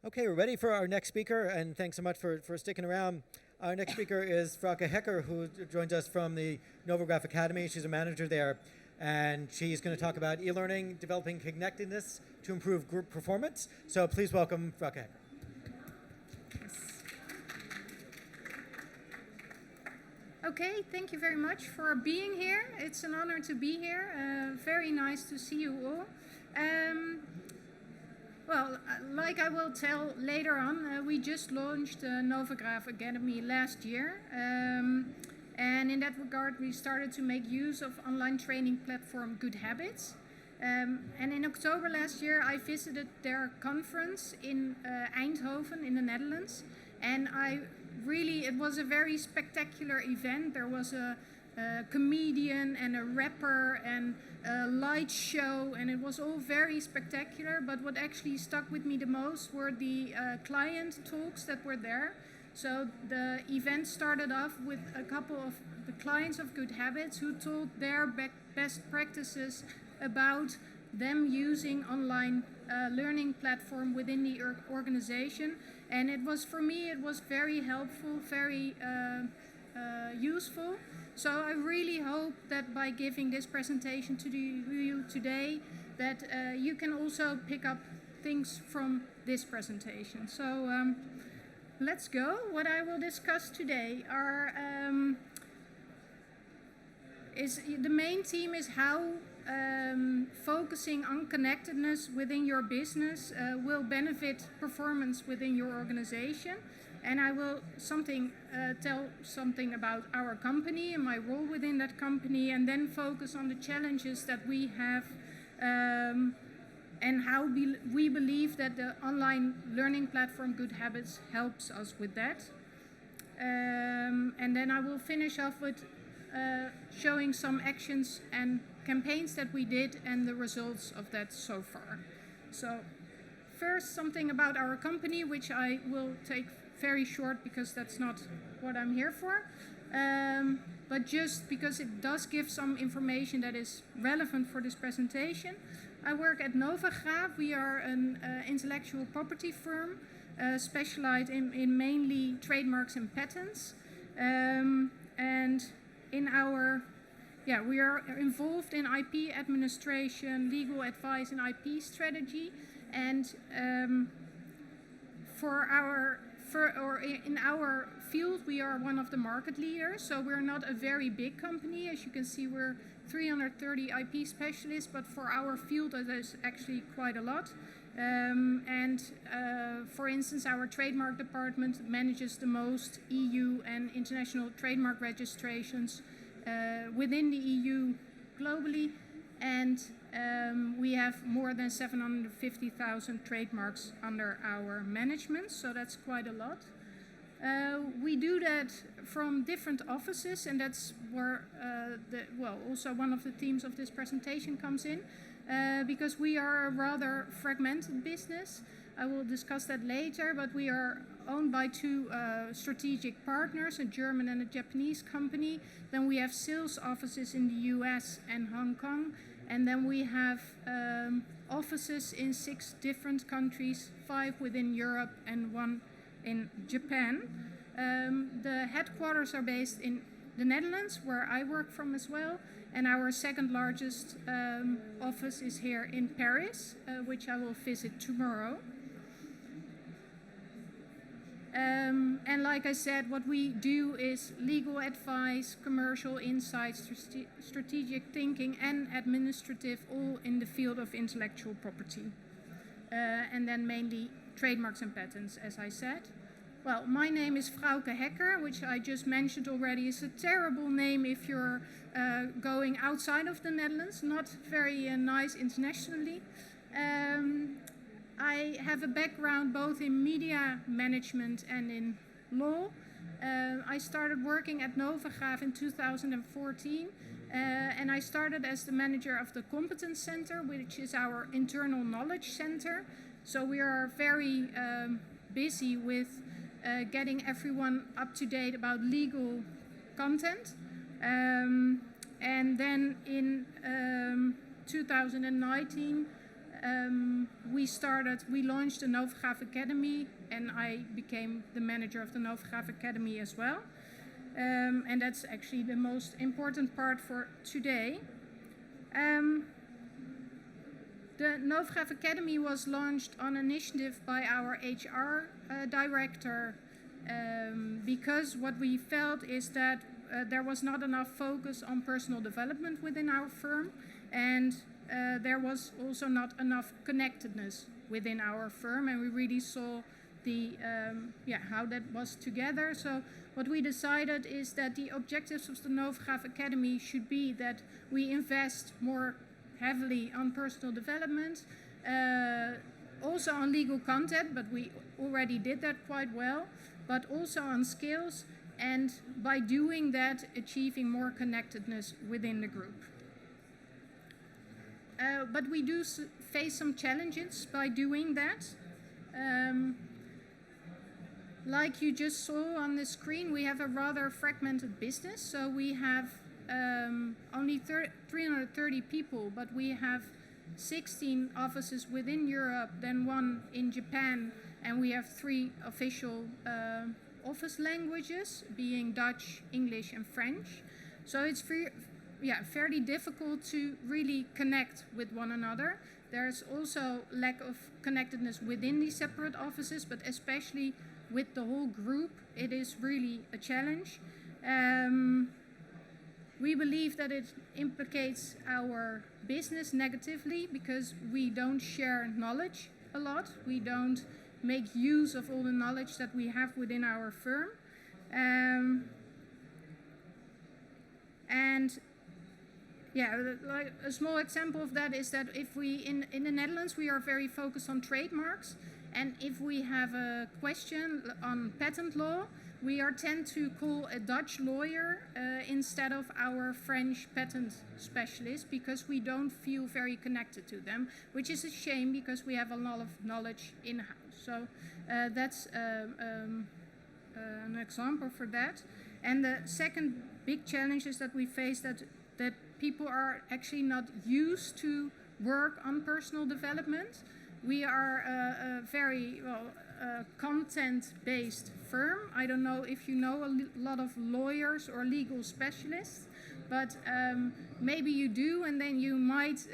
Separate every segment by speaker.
Speaker 1: Okay, we're ready for our next speaker, and thanks so much for sticking around. Our next speaker is Raka Hecker, who joins us from the Novagraaf Academy. She's a manager there, and she's going to talk about e-learning, developing connectedness to improve group performance. So please welcome Raka Hecker.
Speaker 2: Okay, thank you very much for being here. It's an honor to be here. Very nice to see you all. Like I will tell later on, we just launched Novagraaf Academy last year. And in that regard, we started to make use of online training platform GoodHabitz. And in October last year, I visited their conference in Eindhoven in the Netherlands. And it was a very spectacular event. There was a comedian and a rapper and a light show, and it was all very spectacular. But what actually stuck with me the most were the client talks that were there. So the event started off with a couple of the clients of GoodHabitz who told their best practices about them using online learning platform within the organization. And it was, for me, it was very helpful, very useful. So I really hope that by giving this presentation to you today, that you can also pick up things from this presentation. So let's go. What I will discuss today are the main theme is how focusing on connectedness within your business will benefit performance within your organization. And I will tell something about our company and my role within that company, and then focus on the challenges that we have and how we believe that the online learning platform GoodHabitz helps us with that. And then I will finish off with showing some actions and campaigns that we did and the results of that so far. So first, something about our company, which I will take very short because that's not what I'm here for. But just because it does give some information that is relevant for this presentation. I work at Novagraaf. We are an intellectual property firm specialized in mainly trademarks and patents. And we are involved in IP administration, legal advice, and IP strategy. And in our field, we are one of the market leaders. So we're not a very big company. As you can see, we're 330 IP specialists, but for our field, that is actually quite a lot. For instance, our trademark department manages the most EU and international trademark registrations within the EU globally, and we have more than 750,000 trademarks under our management, so that's quite a lot. We do that from different offices, and that's where also one of the themes of this presentation comes in, because we are a rather fragmented business. I will discuss that later, but we are owned by two strategic partners, a German and a Japanese company. Then we have sales offices in the US and Hong Kong. And then we have offices in 6 different countries, 5 within Europe and 1 in Japan. The headquarters are based in the Netherlands, where I work from as well. And our second largest office is here in Paris, which I will visit tomorrow. And like I said, what we do is legal advice, commercial insights, strategic thinking, and administrative, all in the field of intellectual property. And then mainly trademarks and patents, as I said. Well, my name is Frouke Hekker, which I just mentioned already is a terrible name if you're going outside of the Netherlands, not very nice internationally. I have a background both in media management and in law. I started working at Novagraaf in 2014, and I started as the manager of the Competence Center, which is our internal knowledge center. So we are very busy with getting everyone up to date about legal content. And then in 2019, we launched the Novagraaf Academy, and I became the manager of the Novagraaf Academy as well. And that's actually the most important part for today. The Novagraaf Academy was launched on initiative by our HR director, because what we felt is that there was not enough focus on personal development within our firm, and there was also not enough connectedness within our firm, and we really saw the how that was together. So what we decided is that the objectives of the Novagraaf Academy should be that we invest more heavily on personal development, also on legal content, but we already did that quite well, but also on skills, and by doing that, achieving more connectedness within the group. But we do face some challenges by doing that. Like you just saw on the screen, we have a rather fragmented business. So we have only 330 people, but we have 16 offices within Europe, then one in Japan, and we have 3 official office languages, being Dutch, English, and French. So it's fairly difficult to really connect with one another. There's also lack of connectedness within these separate offices, but especially with the whole group, it is really a challenge. We believe that it implicates our business negatively because we don't share knowledge a lot. We don't make use of all the knowledge that we have within our firm. Like a small example of that is that if we, in the Netherlands, we are very focused on trademarks. And if we have a question on patent law, we tend to call a Dutch lawyer instead of our French patent specialist, because we don't feel very connected to them, which is a shame because we have a lot of knowledge in-house. So that's an example for that. And the second big challenge is that we face that people are actually not used to work on personal development. We are a very content-based firm. I don't know if you know a lot of lawyers or legal specialists, but maybe you do, and then you might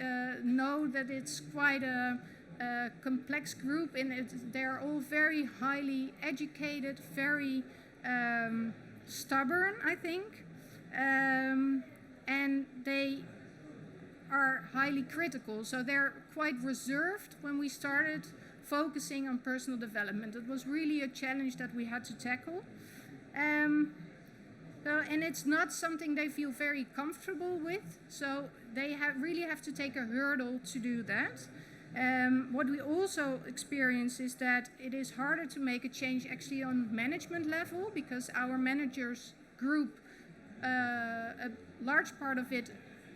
Speaker 2: know that it's quite a complex group, and they're all very highly educated, very stubborn, I think, and they are highly critical. So they're quite reserved when we started focusing on personal development. It was really a challenge that we had to tackle. And it's not something they feel very comfortable with, so they really have to take a hurdle to do that. What we also experience is that it is harder to make a change actually on management level, because our managers group, a large part of it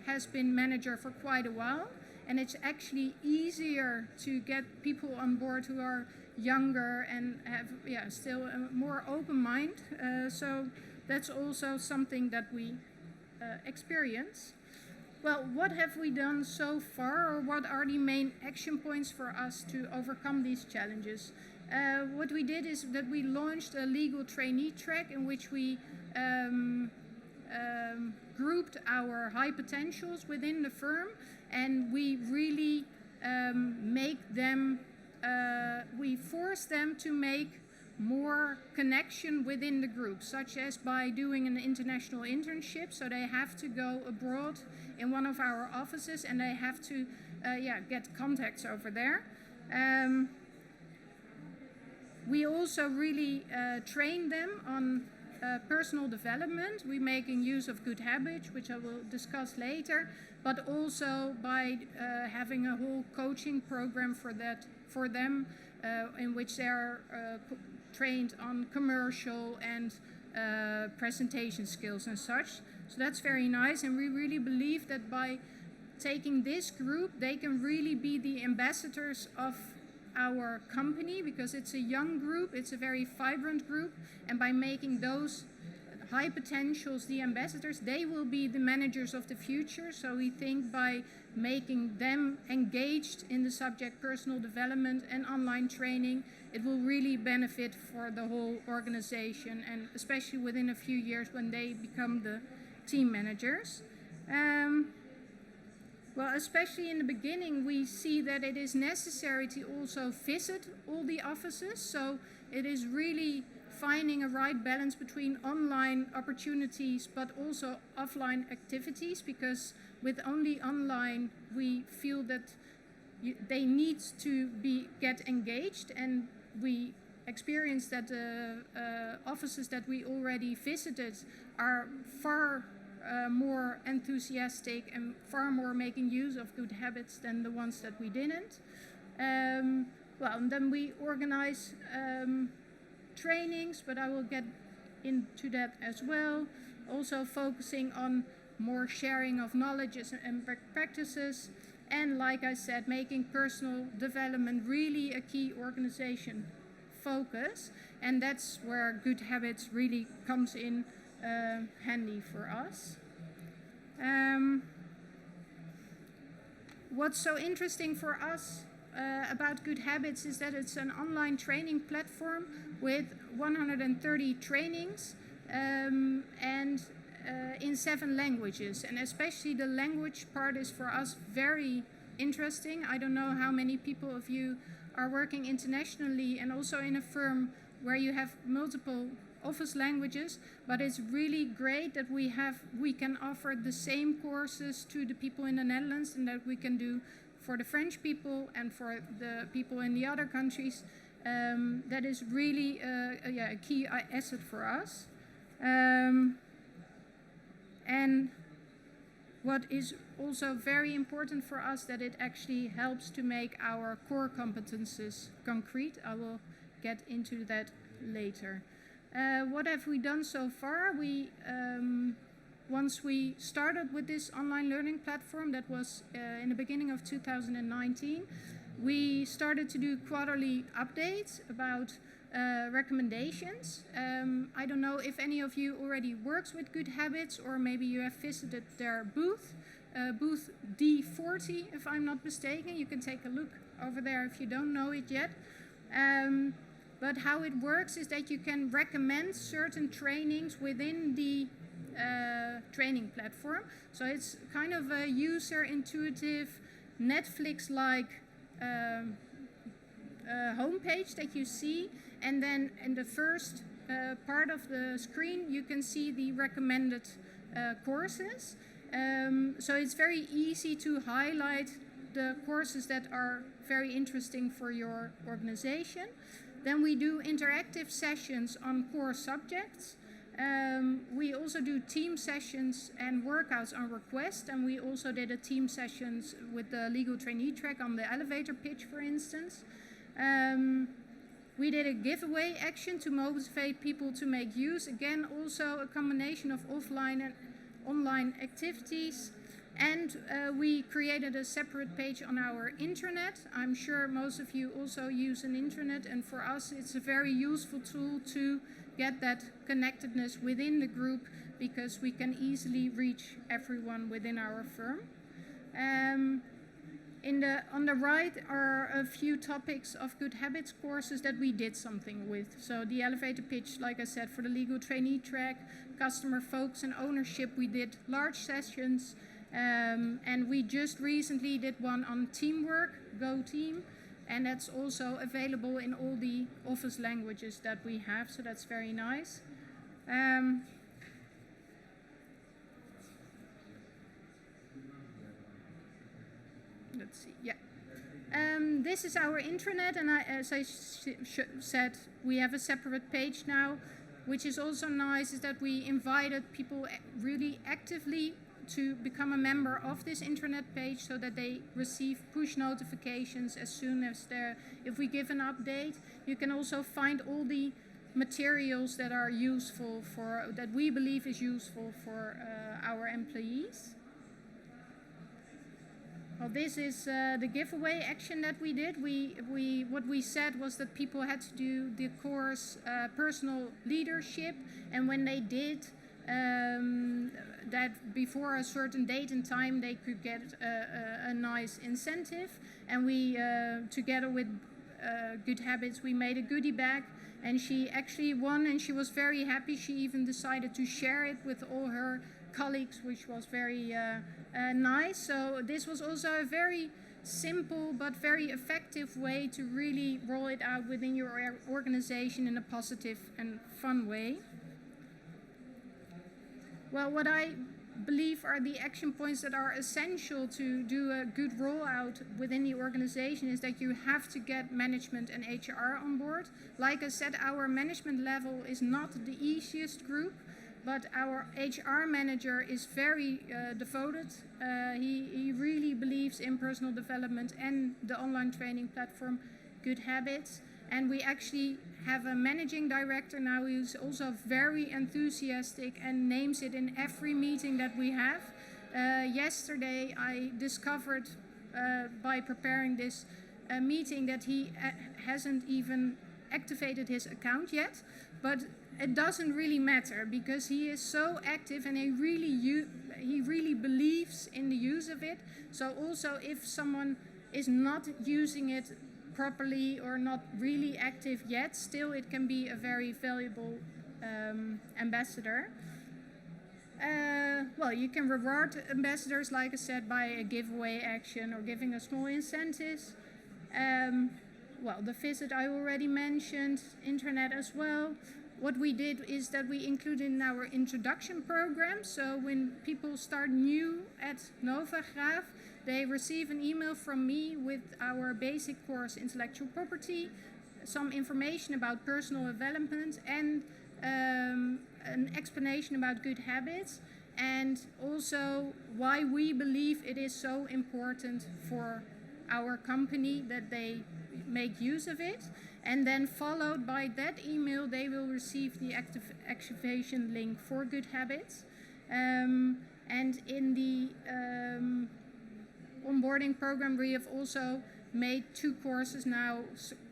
Speaker 2: has been manager for quite a while, and it's actually easier to get people on board who are younger and have still a more open mind. So that's also something that we experience. Well, what have we done so far, or what are the main action points for us to overcome these challenges? What we did is that we launched a legal trainee track in which we grouped our high potentials within the firm, and we really we force them to make more connection within the group, such as by doing an international internship. So they have to go abroad in one of our offices, and they have to get contacts over there. We also really train them on personal development. We're making use of GoodHabitz, which I will discuss later, but also by having a whole coaching program for them, in which they're trained on commercial and presentation skills and such. So that's very nice, and we really believe that by taking this group, they can really be the ambassadors of our company, because it's a young group, it's a very vibrant group, and by making those high potentials, the ambassadors, they will be the managers of the future. So we think by making them engaged in the subject personal development and online training, it will really benefit for the whole organization, and especially within a few years when they become the team managers. Well, especially in the beginning, we see that it is necessary to also visit all the offices. So it is really finding a right balance between online opportunities but also offline activities, because with only online, we feel that they need to get engaged, and we experience that the offices that we already visited are far more enthusiastic and far more making use of GoodHabitz than the ones that we didn't. Well, and then we organize trainings, but I will get into that as well. Also focusing on more sharing of knowledge and practices. And like I said, making personal development really a key organization focus. And that's where GoodHabitz really comes in handy for us. What's so interesting for us about GoodHabitz is that it's an online training platform with 130 trainings and in 7 languages. And especially the language part is for us very interesting. I don't know how many people of you are working internationally and also in a firm where you have multiple office languages, but it's really great that we can offer the same courses to the people in the Netherlands, and that we can do for the French people and for the people in the other countries. That is really a key asset for us. And what is also very important for us, that it actually helps to make our core competences concrete. I will get into that later. What have we done so far? Once we started with this online learning platform, that was in the beginning of 2019, we started to do quarterly updates about recommendations. I don't know if any of you already works with GoodHabitz, or maybe you have visited their booth, booth D40, if I'm not mistaken. You can take a look over there if you don't know it yet. But how it works is that you can recommend certain trainings within the training platform. So it's kind of a user-intuitive, Netflix-like homepage that you see. And then in the first part of the screen, you can see the recommended courses. So it's very easy to highlight the courses that are very interesting for your organization. Then we do interactive sessions on core subjects. We also do team sessions and workouts on request, and we also did a team sessions with the legal trainee track on the elevator pitch, for instance. We did a giveaway action to motivate people to make use. Again, also a combination of offline and online activities. And we created a separate page on our intranet. I'm sure most of you also use an intranet, and for us it's a very useful tool to get that connectedness within the group, because we can easily reach everyone within our firm. On the right are a few topics of GoodHabitz courses that we did something with. So the elevator pitch, like I said, for the legal trainee track, customer focus and ownership, we did large sessions. And we just recently did one on teamwork, Go Team, and that's also available in all the office languages that we have, so that's very nice. Let's see, yeah. This is our intranet, and as I said, we have a separate page now, which is also nice, is that we invited people really actively to become a member of this intranet page, so that they receive push notifications as soon as if we give an update. You can also find all the materials that are useful that we believe is useful for our employees. Well, this is the giveaway action that we did. What we said was that people had to do the course personal leadership, and when they did, that before a certain date and time they could get a nice incentive. And we, together with GoodHabitz, we made a goodie bag, and she actually won, and she was very happy. She even decided to share it with all her colleagues, which was very nice. So this was also a very simple but very effective way to really roll it out within your organization in a positive and fun way. Well, what I believe are the action points that are essential to do a good rollout within the organization is that you have to get management and HR on board. Like I said, our management level is not the easiest group, but our HR manager is very devoted. He really believes in personal development and the online training platform GoodHabitz. And we actually have a managing director now who's also very enthusiastic and names it in every meeting that we have. Yesterday I discovered by preparing this meeting that he hasn't even activated his account yet, but it doesn't really matter because he is so active and he really believes in the use of it. So also if someone is not using it properly or not really active yet, still it can be a very valuable ambassador. Well, you can reward ambassadors, like I said, by a giveaway action or giving a small incentives. Well, the visit I already mentioned, internet as well. What we did is that we included in our introduction program. So when people start new at Novagraaf, they receive an email from me with our basic course Intellectual Property, some information about personal development, and an explanation about GoodHabitz, and also why we believe it is so important for our company that they make use of it. And then followed by that email, they will receive the activation link for GoodHabitz. And in the onboarding program, we have also made 2 courses now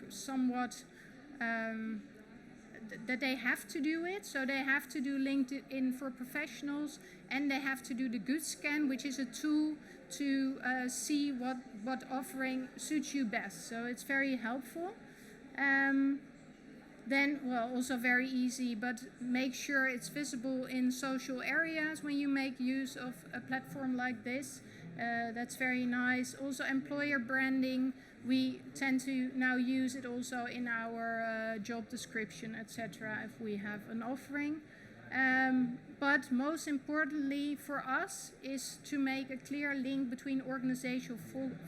Speaker 2: somewhat that they have to do it. So they have to do LinkedIn for professionals, and they have to do the Good Scan, which is a tool to see what offering suits you best. So it's very helpful. Then, well, also very easy, but make sure it's visible in social areas when you make use of a platform like this. That's very nice. Also employer branding, we tend to now use it also in our job description, etc. if we have an offering. But most importantly for us is to make a clear link between organizational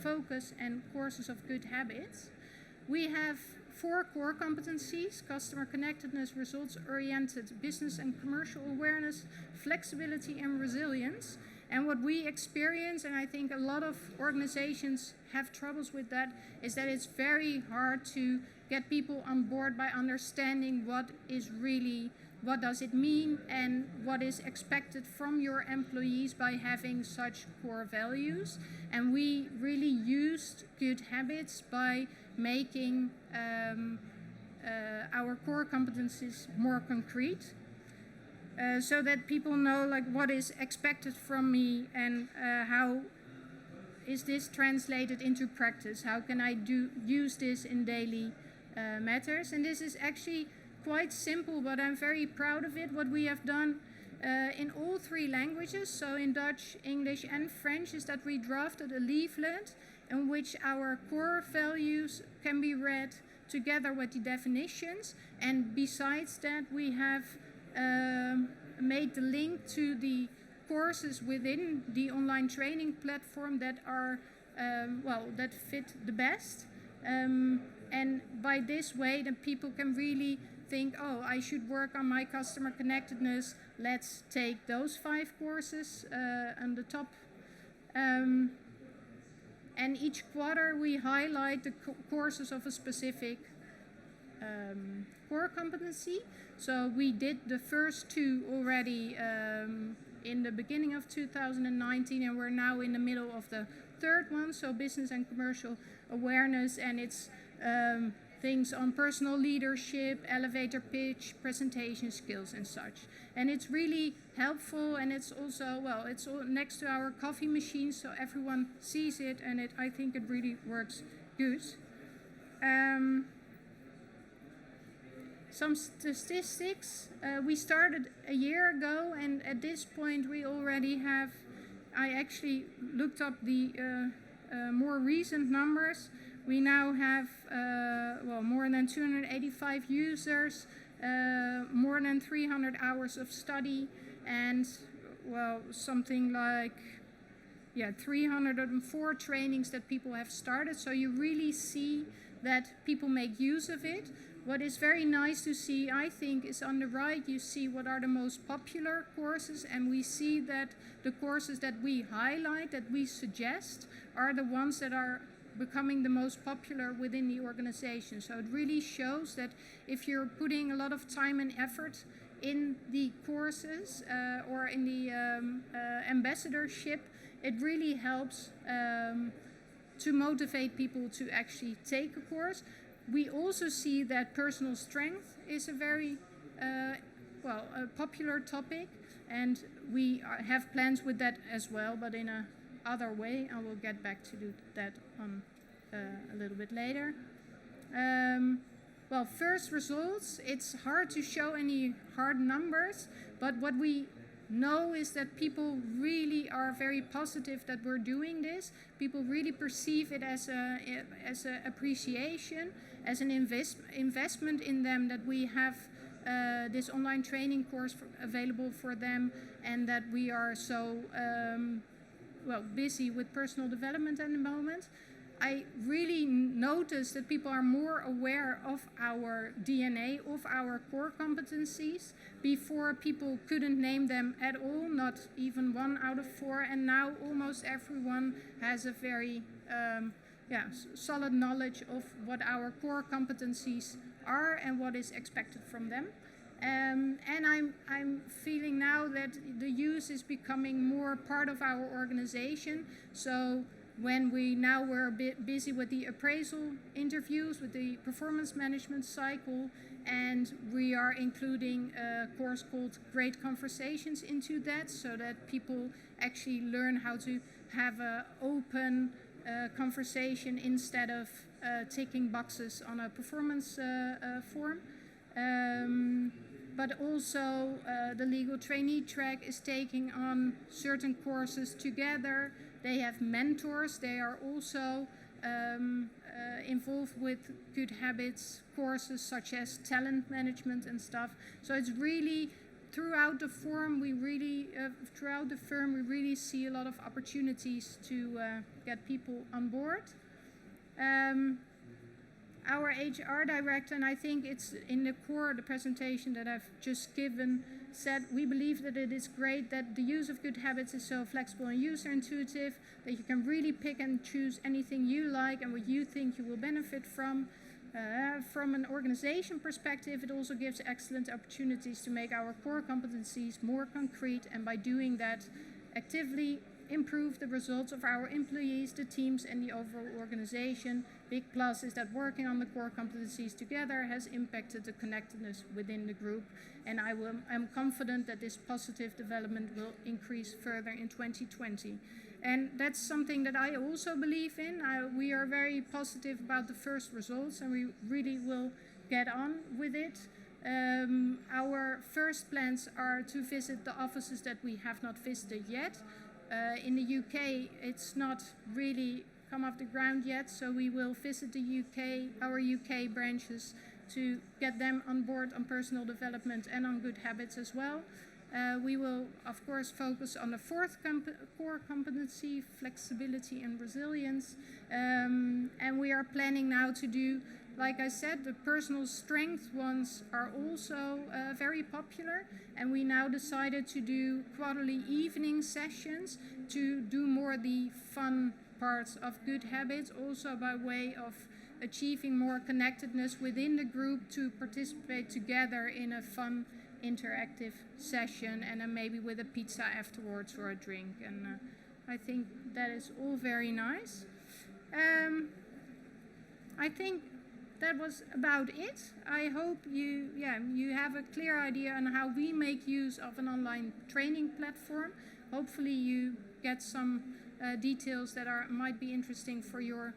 Speaker 2: focus and courses of GoodHabitz. We have 4 core competencies: customer connectedness, results-oriented, business and commercial awareness, flexibility and resilience. And what we experience, and I think a lot of organizations have troubles with that, is that it's very hard to get people on board by understanding what does it mean and what is expected from your employees by having such core values. And we really used GoodHabitz by making our core competencies more concrete, so that people know like what is expected from me and how is this translated into practice. How can I use this in daily matters? And this is actually quite simple, but I'm very proud of it. What we have done in all 3 languages, so in Dutch, English and French, is that we drafted a leaflet in which our core values can be read together with the definitions. And besides that, we have made the link to the courses within the online training platform that are, that fit the best. And by this way, then people can really think, oh, I should work on my customer connectedness. Let's take those 5 courses on the top. And each quarter we highlight the courses of a specific core competency. So we did the first 2 already in the beginning of 2019, and we're now in the middle of the 3rd one, so business and commercial awareness. And it's things on personal leadership, elevator pitch, presentation skills and such. And it's really helpful, and it's also, well, it's all next to our coffee machine, so everyone sees it, and I think it really works good. Some statistics. We started a year ago, and at this point we already have, I actually looked up the more recent numbers. We now have more than 285 users, more than 300 hours of study, and something like 304 trainings that people have started. So you really see that people make use of it. What is very nice to see, I think, is on the right you see what are the most popular courses, and we see that the courses that we highlight, that we suggest, are the ones that are becoming the most popular within the organization. So it really shows that if you're putting a lot of time and effort in the courses or in the ambassadorship, it really helps to motivate people to actually take a course. We also see that personal strength is a very a popular topic, and we have plans with that as well, but in a other way. I will get back to do that on a little bit later. First results, it's hard to show any hard numbers, but what we know is that people really are very positive that we're doing this. People really perceive it as a appreciation, as an investment in them, that we have this online training course available for them, and that we are so busy with personal development at the moment. I really notice that people are more aware of our DNA, of our core competencies. Before, people couldn't name them at all, not even 1 out of 4, and now almost everyone has a very solid knowledge of what our core competencies are and what is expected from them. And I'm feeling now that the use is becoming more part of our organization. So when we're a bit busy with the appraisal interviews, with the performance management cycle, and we are including a course called Great Conversations into that, so that people actually learn how to have an open conversation instead of ticking boxes on a performance form. But also the legal trainee track is taking on certain courses together. They have mentors. They are also involved with GoodHabitz courses such as talent management and stuff. So it's really throughout the firm we really see a lot of opportunities to get people on board. Our HR director, and I think it's in the core of the presentation that I've just given, said we believe that it is great that the use of GoodHabitz is so flexible and user intuitive, that you can really pick and choose anything you like and what you think you will benefit from. From an organization perspective, it also gives excellent opportunities to make our core competencies more concrete, and by doing that, actively improve the results of our employees, the teams, and the overall organization. Big plus is that working on the core competencies together has impacted the connectedness within the group, and I'm confident that this positive development will increase further in 2020. And that's something that I also believe in. We are very positive about the first results, and we really will get on with it. Our first plans are to visit the offices that we have not visited yet. In the UK, it's not really come off the ground yet, so we will visit the our UK branches to get them on board on personal development and on GoodHabitz as well. We will, of course, focus on the fourth core competency, flexibility and resilience. And we are planning now to do, like I said, the personal strength ones are also very popular. And we now decided to do quarterly evening sessions to do more the fun parts of GoodHabitz, also by way of achieving more connectedness within the group, to participate together in a fun interactive session, and then maybe with a pizza afterwards or a drink. And I think that is all very nice. I think that was about it. I hope you have a clear idea on how we make use of an online training platform. Hopefully you get some details that might be interesting for your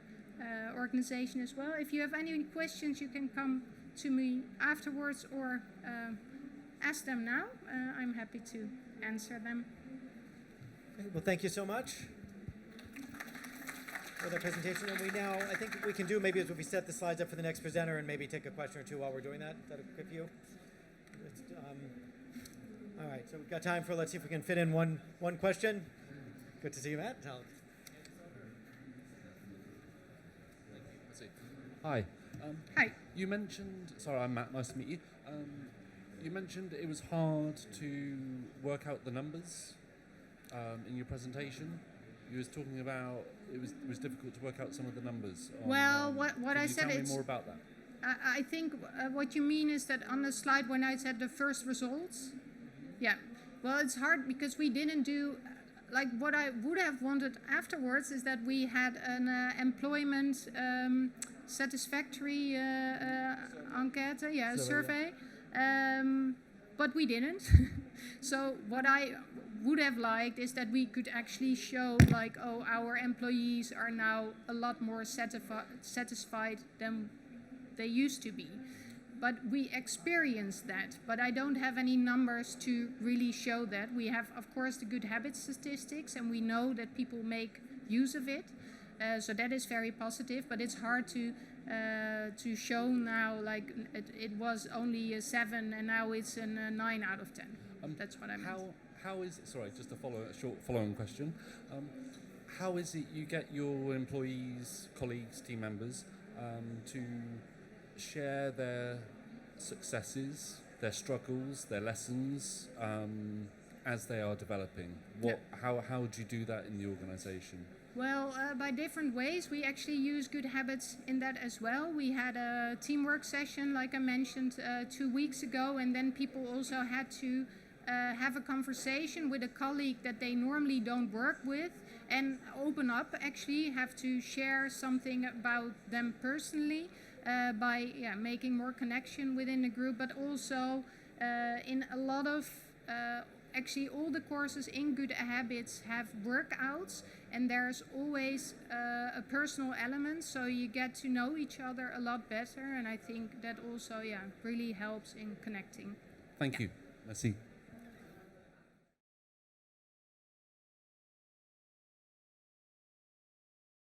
Speaker 2: organization as well. If you have any questions, you can come to me afterwards or ask them now. I'm happy to answer them.
Speaker 1: Well, thank you so much for the presentation. And I think what we can do maybe is if we set the slides up for the next presenter and maybe take a question or two while we're doing that. Is that okay for you? All right, so we've got time for, let's see if we can fit in one question. Good to see you, Matt.
Speaker 3: Hi.
Speaker 2: Hi.
Speaker 3: You mentioned, sorry, I'm Matt, nice to meet you. You mentioned it was hard to work out the numbers in your presentation. You was talking about it was difficult to work out some of the numbers.
Speaker 2: Well, what I said,
Speaker 3: can you tell me more about that?
Speaker 2: I think what you mean is that on the slide when I said the first results, yeah. Well, it's hard because we didn't do, like what I would have wanted afterwards is that we had an employment satisfactory enquete, survey. But we didn't. So what I would have liked is that we could actually show like, oh, our employees are now a lot more satisfied than they used to be. But we experienced that, but I don't have any numbers to really show that. We have, of course, the GoodHabitz statistics, and we know that people make use of it. So that is very positive, but it's hard to show now, like it was only a 7 and now it's a 9 out of 10. That's what I meant.
Speaker 3: How is it, sorry, just a short follow-on question. How is it you get your employees, colleagues, team members to share their successes, their struggles, their lessons as they are developing? How do you do that in the organisation?
Speaker 2: Well, by different ways. We actually use GoodHabitz in that as well. We had a teamwork session, like I mentioned, 2 weeks ago, and then people also had to have a conversation with a colleague that they normally don't work with and open up, actually have to share something about them personally by making more connection within the group, but also in a lot of actually all the courses in GoodHabitz have workouts, and there's always a personal element, so you get to know each other a lot better, and I think that also really helps in connecting.
Speaker 3: Thank you. Merci.